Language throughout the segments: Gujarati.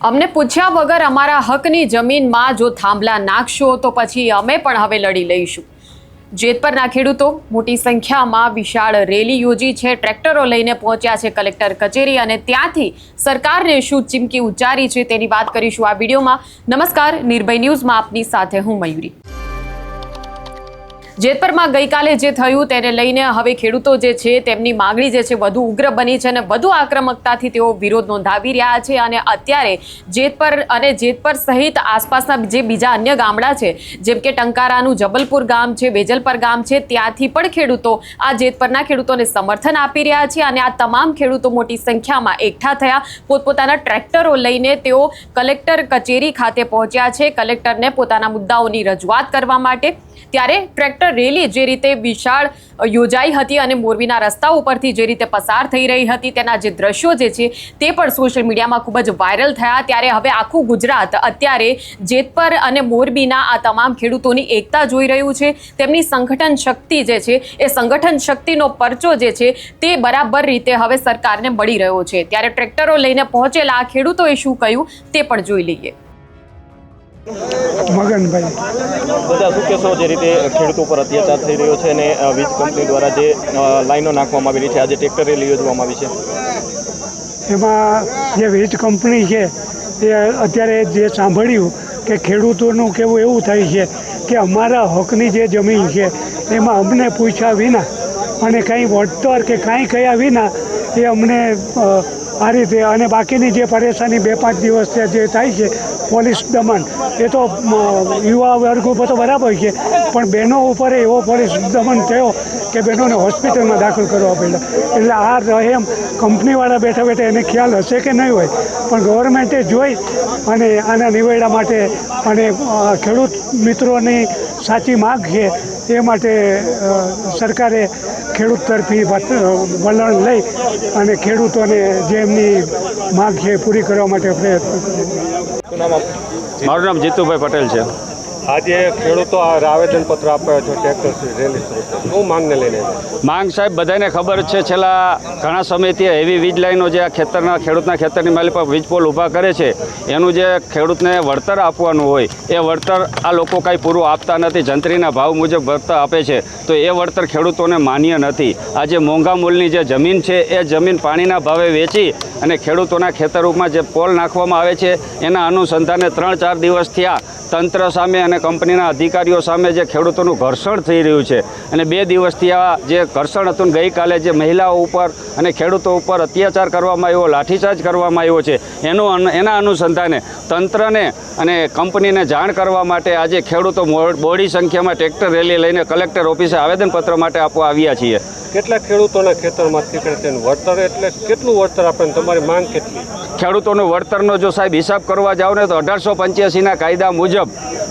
અમને પૂછ્યા વગર અમારા હકની જમીનમાં જો થાંભલા નાખશો તો પછી અમે પણ હવે લડી લઈશું। જેતપરના ખેડૂતો મોટી સંખ્યામાં વિશાળ રેલી યોજી છે, ટ્રેક્ટરો લઈને પહોંચ્યા છે કલેક્ટર કચેરી અને ત્યાંથી સરકારને શું ચીમકી ઉચ્ચારી છે તેની વાત કરીશું આ વિડીયોમાં। નમસ્કાર, નિર્ભય ન્યૂઝમાં આપની સાથે હું મયુરી। જેતપરમાં ગઈકાલે જે થયું તેને લઈને હવે ખેડૂતો જે છે તેમની માંગણી જે છે વધુ ઉગ્ર બની છે અને વધુ આક્રમકતાથી તેઓ વિરોધ નોંધાવી રહ્યા છે અને અત્યારે જેતપર અને જેતપર સહિત આસપાસના જે બીજા અન્ય ગામડા છે જેમ કે ટંકારાનું જબલપુર ગામ છે, વેજલપર ગામ છે, ત્યાંથી પણ ખેડૂતો આ જેતપરના ખેડૂતોને સમર્થન આપી રહ્યા છે અને આ તમામ ખેડૂતો મોટી સંખ્યામાં એકઠા થયા, પોતપોતાના ટ્રેક્ટરો લઈને તેઓ કલેક્ટર કચેરી ખાતે પહોંચ્યા છે કલેક્ટરને પોતાના મુદ્દાઓની રજૂઆત કરવા માટે। ત્યારે ટ્રેક્ટર રેલી જે રીતે વિશાળ યોજાઈ હતી અને મોરબીના રસ્તા ઉપરથી જે રીતે પસાર થઈ રહી હતી તેના જે દ્રશ્યો જે છે તે પણ સોશિયલ મીડિયામાં ખૂબ જ વાયરલ થયા। ત્યારે હવે આખું ગુજરાત અત્યારે જેતપર અને મોરબીના આ તમામ ખેડૂતોની એકતા જોઈ રહ્યું છે। તેમની સંગઠન શક્તિ જે છે એ સંગઠન શક્તિનો પરચો જે છે તે બરાબર રીતે હવે સરકારને મળી રહ્યો છે। ત્યારે ટ્રેક્ટરો લઈને પહોંચેલા આ ખેડૂતોએ શું કહ્યું તે પણ જોઈ લઈએ। મગનભાઈ બધા શું કહેશો જે રીતે ખેડૂતો પર અત્યાચાર થઈ રહ્યો છે અને વીજ કંપની દ્વારા જે લાઈનો નાખવામાં આવી રહી છે, આજે ટ્રેક્ટર રેલી યોજવામાં આવી છે, એમાં જે વીજ કંપની છે એ અત્યારે જે સાંભળ્યું કે ખેડૂતોનું કેવું એવું થાય છે કે અમારા હકની જે જમીન છે એમાં અમને પૂછ્યા વિના અને કંઈ વળતર કે કાંઈ કયા વિના એ અમને આ રીતે અને બાકીની જે પરેશાની 2-5 દિવસ જે થાય છે પોલીસ દમન એ તો યુવા વર્ગ ઉપર તો બરાબર છે, પણ બહેનો ઉપર એવો પોલીસ દમન થયો કે બહેનોને હોસ્પિટલમાં દાખલ કરવા પડ્યા। એટલે આ રહેમ કંપનીવાળા બેઠા બેઠા એને ખ્યાલ હશે કે નહીં હોય, પણ ગવર્મેન્ટે જોઈ અને આના નિવેડા માટે અને ખેડૂત મિત્રોની સાચી માગ છે એ માટે સરકારે ખેડૂત તરફી વલણ લઈ અને ખેડૂતોને જે એમની માગ છે પૂરી કરવા માટે પ્રયત્ન કર્યો। મારું નામ જીતુભાઈ પટેલ છે। આજે ખેડૂતો આ આવેદનપત્ર આપે છે, ટ્રેક્ટર રેલી શું માંગને લઈને? માંગ સાહેબ બધાને ખબર છે, છેલ્લા ઘણા સમયથી હેવી વીજ લાઈનો જે આ ખેડૂતના ખેતરની માલી પર વીજ પોલ ઊભા કરે છે એનું જે ખેડૂતને વળતર આપવાનું હોય એ વળતર આ લોકો કાંઈ પૂરું આપતા નથી, જંત્રીના ભાવ મુજબ વળતર આપે છે તો એ વળતર ખેડૂતોને માન્ય નથી। આજે મોંઘા મૂલ્યની જે જમીન છે એ જમીન પાણીના ભાવે વેચી અને ખેડૂતોના ખેતરોમાં જે પોલ નાખવામાં આવે છે એના અનુસંધાને 3-4 દિવસ થયા તંત્ર સામે અને કંપનીના અધિકારીઓ સામે જે ખેડૂતોનું ઘર્ષણ થઈ રહ્યું છે અને 2 દિવસથી આ જે ઘર્ષણ હતું ગઈકાલે જે મહિલાઓ ઉપર અને ખેડૂતો ઉપર અત્યાચાર કરવામાં આવ્યો, લાઠીચાર્જ કરવામાં આવ્યો છે એના અનુસંધાને તંત્રને અને કંપનીને જાણ કરવા માટે આજે ખેડૂતો બોડી સંખ્યામાં ટ્રેક્ટર રેલી લઈને કલેક્ટર ઓફિસે આવેદનપત્ર માટે આપવા આવ્યા છીએ। કેટલા ખેડૂતોના ખેતરમાં વળતર એટલે કેટલું વળતર આપે, તમારી માંગ કેટલી? ખેડૂતોનું વળતરનો જો સાહેબ હિસાબ કરવા જાઓ ને તો 1885ના કાયદા મુજબ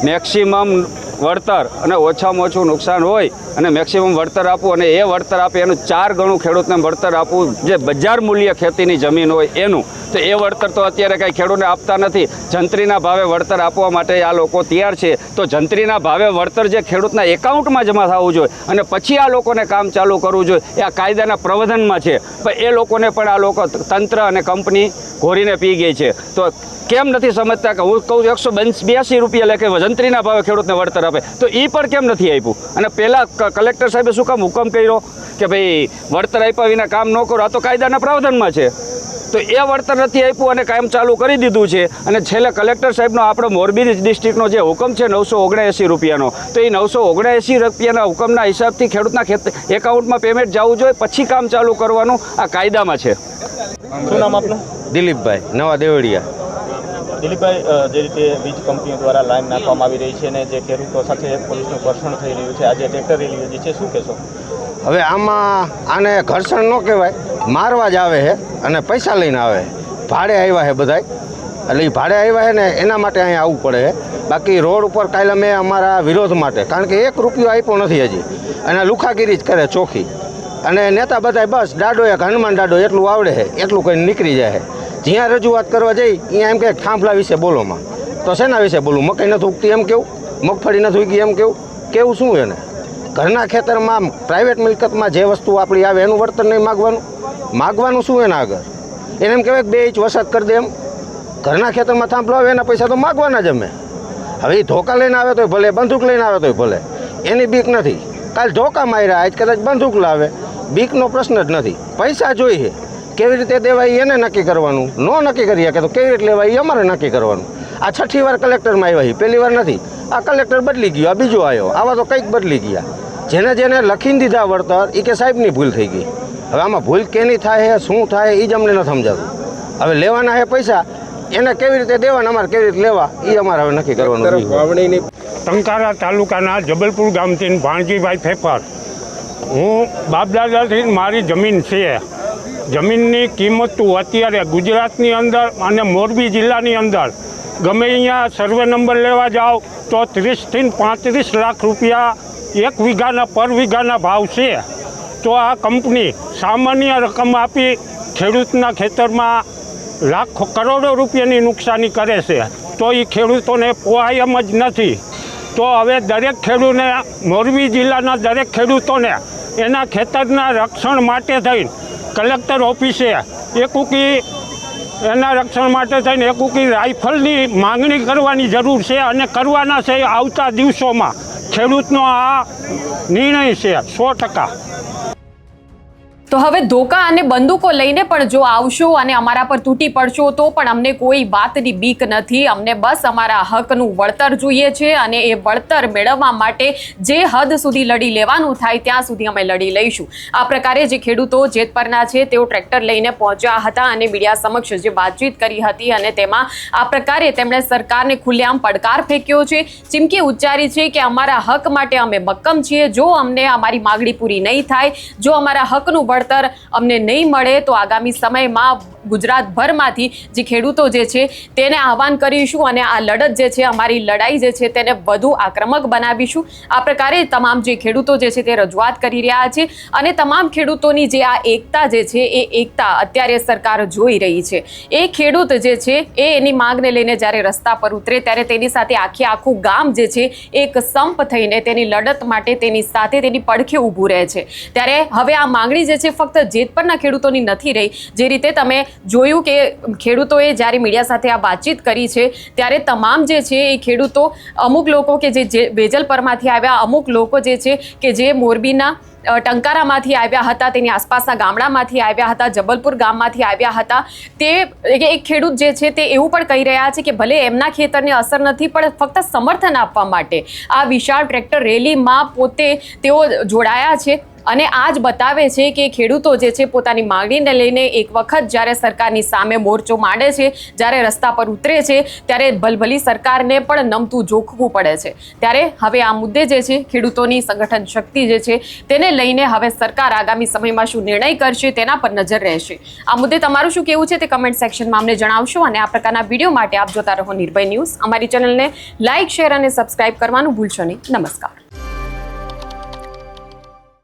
મેક્સિમમ વળતર અને ઓછામાં ઓછું નુકસાન હોય અને મેક્સિમમ વળતર આપવું અને એ વળતર આપે એનું 4 ગણું ખેડૂતને વળતર આપવું જે બજાર મૂલ્ય ખેતીની જમીન હોય એનું, તો એ વળતર તો અત્યારે કાંઈ ખેડૂતને આપતા નથી। જંત્રીના ભાવે વળતર આપવા માટે આ લોકો તૈયાર છે, તો જંત્રીના ભાવે વળતર જે ખેડૂતના એકાઉન્ટમાં જમા થવું જોઈએ અને પછી આ લોકોને કામ ચાલુ કરવું જોઈએ એ આ કાયદાના પ્રવર્ધનમાં છે, પણ એ લોકોને પણ આ લોકો તંત્ર અને કંપની ઘોરીને પી ગઈ છે। તો કેમ નથી સમજતા કે હું કહું 182 રૂપિયા લેખે જંત્રીના ભાવે ખેડૂતને વળતર આપે તો એ પણ કેમ નથી આપ્યું? અને પહેલાં કલેક્ટર સાહેબે શું કામ હુકમ કર્યો કે ભાઈ વળતર આપ્યા વિના કામ ન કરો, આ તો કાયદાના પ્રાવધાનમાં છે, તો એ વળતર નથી આપ્યું અને કામ ચાલુ કરી દીધું છે। અને છેલ્લે કલેક્ટર સાહેબનો આપણો મોરબી ડિસ્ટ્રિક્ટનો જે હુકમ છે 979 રૂપિયાનો, તો એ 979 રૂપિયાના હુકમના હિસાબથી ખેડૂતના એકાઉન્ટમાં પેમેન્ટ જવું જોઈએ પછી કામ ચાલુ કરવાનું આ કાયદામાં છે। શું નામ આપનું? દિલીપભાઈ, નવા દેવળિયા। દિલીપભાઈ, જે રીતે વીજ કંપનીઓ દ્વારા લાઈન નાખવામાં આવી રહી છે અને જે ખેડૂતો સાથે પોલીસનું ઘર્ષણ થઈ રહ્યું છે, આજે ટ્રેક્ટર રેલી યોજી છે, શું કહેશો? હવે આને ઘર્ષણ ન કહેવાય, મારવા જ આવે છે અને પૈસા લઈને આવે, ભાડે આવ્યા છે બધાય, એટલે એ ભાડે આવ્યા છે ને એના માટે અહીંયા આવવું પડે છે। બાકી રોડ ઉપર કાલે અમે અમારા વિરોધ માટે, કારણ કે 1 રૂપિયો આપ્યો નથી હજી અને લુખાગીરી જ કરે ચોખ્ખી, અને નેતા બધાય બસ દાડો એક હનુમાન દાડો એટલું આવડે છે એટલું કંઈ નીકળી જાય છે। જ્યાં રજૂઆત કરવા જઈ અહીંયા એમ કે થાંભલા વિશે બોલોમાં, તો શેના વિશે બોલું? મકાઈ નથી ઉગતી એમ કેવું, મગફળી નથી ઉગી એમ કેવું શું એને? ઘરના ખેતરમાં પ્રાઇવેટ મિલકતમાં જે વસ્તુ આપણી આવે એનું વળતર નહીં માગવાનું શું એના આગળ? એને એમ કહેવાય કે 2 ઇંચ વરસાદ કરી દે એમ, ઘરના ખેતરમાં થાંભલો આવે એના પૈસા તો માગવાના જ અમે. હવે એ ધોકા લઈને આવે તોય ભલે, બંદૂક લઈને આવે તોય ભલે, એની બીક નથી. કાલ ધોકા માર્યા, આજ કદાચ બંદૂક લાવે, બીકનો પ્રશ્ન જ નથી. પૈસા જોઈએ, કેવી રીતે દેવાય એને નક્કી કરવાનું. ન નક્કી કરી શકે તો કેવી રીતે લેવાય એ અમારે નક્કી કરવાનું. આ 6ઠ્ઠી વાર કલેક્ટરમાં આવ્યા, પહેલી વાર નથી. આ કલેક્ટર બદલી ગયો, આ બીજો આવ્યો, આવા તો કંઈક બદલી ગયા. જેને લખીને દીધા વળતર એ કે સાહેબની ભૂલ થઈ ગઈ. હવે આમાં ભૂલ કેની થાય છે, શું થાય એ જ અમને ન સમજાતું. હવે લેવાના છે પૈસા, એને કેવી રીતે દેવાના, અમારે કેવી રીતે લેવા એ અમારે હવે નક્કી કરવાનું. ટંકારા તાલુકાના જબલપુર ગામથી ભાણજીભાઈ ફેફર. હું બાપદાદાથી મારી જમીન છે. જમીનની કિંમત અત્યારે ગુજરાતની અંદર અને મોરબી જિલ્લાની અંદર ગમે અહીંયા સર્વે નંબર લેવા જાઓ તો 30થી 35 લાખ રૂપિયા એક વીઘાના પર વીઘાના ભાવ છે. તો આ કંપની સામાન્ય રકમ આપી ખેડૂતના ખેતરમાં લાખો કરોડો રૂપિયાની નુકસાની કરે છે. તો એ ખેડૂતોને પોહાય એમ જ નથી. તો હવે દરેક ખેડૂતને, મોરબી જિલ્લાના દરેક ખેડૂતોને એના ખેતરના રક્ષણ માટે થઈને કલેક્ટર ઓફિસે એના રક્ષણ માટે થઈને એકૂકી રાઇફલની માંગણી કરવાની જરૂર છે અને કરવાના છે. આવતા દિવસોમાં ખેડૂતનો આ નિર્ણય છે 100%. તો હવે ધોકા અને બંદૂકો લઈને પણ જો આવશો અને અમારા પર તૂટી પડશો તો પણ અમને કોઈ વાતની બીક નથી. અમને બસ અમારા હકનું વળતર જોઈએ છે અને એ વળતર મેળવવા માટે જે હદ સુધી લડી લેવાનું થાય ત્યાં સુધી અમે લડી લઈશું. આ પ્રકારે જે ખેડૂતો જેતપરના છે તેઓ ટ્રેક્ટર લઈને પહોંચ્યા હતા અને મીડિયા સમક્ષ જે વાતચીત કરી હતી અને તેમાં આ પ્રકારે તેમણે સરકારને ખુલ્લેઆમ પડકાર ફેંક્યો છે, ચીમકી ઉચ્ચારી છે કે અમારા હક માટે અમે મક્કમ છીએ. જો અમને અમારી માગણી પૂરી નહીં થાય, જો અમારા હકનું વળતર અમને નહીં મળે તો આગામી સમયમાં ગુજરાતભરમાંથી જે ખેડૂતો જે છે તેને આહવાન કરીશું અને આ લડત જે છે, અમારી લડાઈ જે છે તેને વધુ આક્રમક બનાવીશું. આ પ્રકારે તમામ જે ખેડૂતો જે છે તે રજૂઆત કરી રહ્યા છે અને તમામ ખેડૂતોની જે આ એકતા જે છે એ એકતા અત્યારે સરકાર જોઈ રહી છે. એ ખેડૂત જે છે એ એની માંગને લઈને જ્યારે રસ્તા પર ઉતરે ત્યારે તેની સાથે આખું ગામ જે છે એક સંપ થઈને તેની લડત માટે તેની સાથે તેની પડખે ઊભું રહે છે. ત્યારે હવે આ માંગણી જે છે ફક્ત જેતપરના ખેડૂતોની નથી રહી. જે રીતે તમે જોયું કે ખેડૂતોએ જ્યારે મીડિયા સાથે આ વાતચીત કરી છે ત્યારે તમામ જે છે એ ખેડૂતો, અમુક લોકો કે જે વેજલપરમાંથી આવ્યા, અમુક લોકો જે છે કે જે મોરબીના ટંકારામાંથી આવ્યા હતા, તેની આસપાસના ગામડામાંથી આવ્યા હતા, જબલપુર ગામમાંથી આવ્યા હતા. તે એક ખેડૂત જે છે તે એવું પણ કહી રહ્યા છે કે ભલે એમના ખેતરને અસર નથી પણ ફક્ત સમર્થન આપવા માટે આ વિશાળ ટ્રેક્ટર રેલીમાં પોતે તેઓ જોડાયા છે. અને આ જ બતાવે છે કે ખેડૂતો જે છે પોતાની માંગણીને લઈને એક વખત જ્યારે સરકારની સામે મોરચો માંડે છે, જ્યારે રસ્તા પર ઉતરે છે ત્યારે ભલભલી સરકારને પણ નમતું જોખવું પડે છે. ત્યારે હવે આ મુદ્દે જે છે ખેડૂતોની સંગઠન શક્તિ જે છે તેને લઈને હવે સરકાર આગામી સમયમાં શું નિર્ણય કરશે તેના પર નજર રહેશે. આ મુદ્દે તમારું શું કહેવું છે તે કમેન્ટ સેક્શનમાં અમને જણાવશો અને આ પ્રકારના વિડીયો માટે આપ જોતા રહો નિર્ભય ન્યૂઝ. અમારી ચેનલને લાઇક, શેર અને સબસ્ક્રાઇબ કરવાનું ભૂલશો નહીં. નમસ્કાર.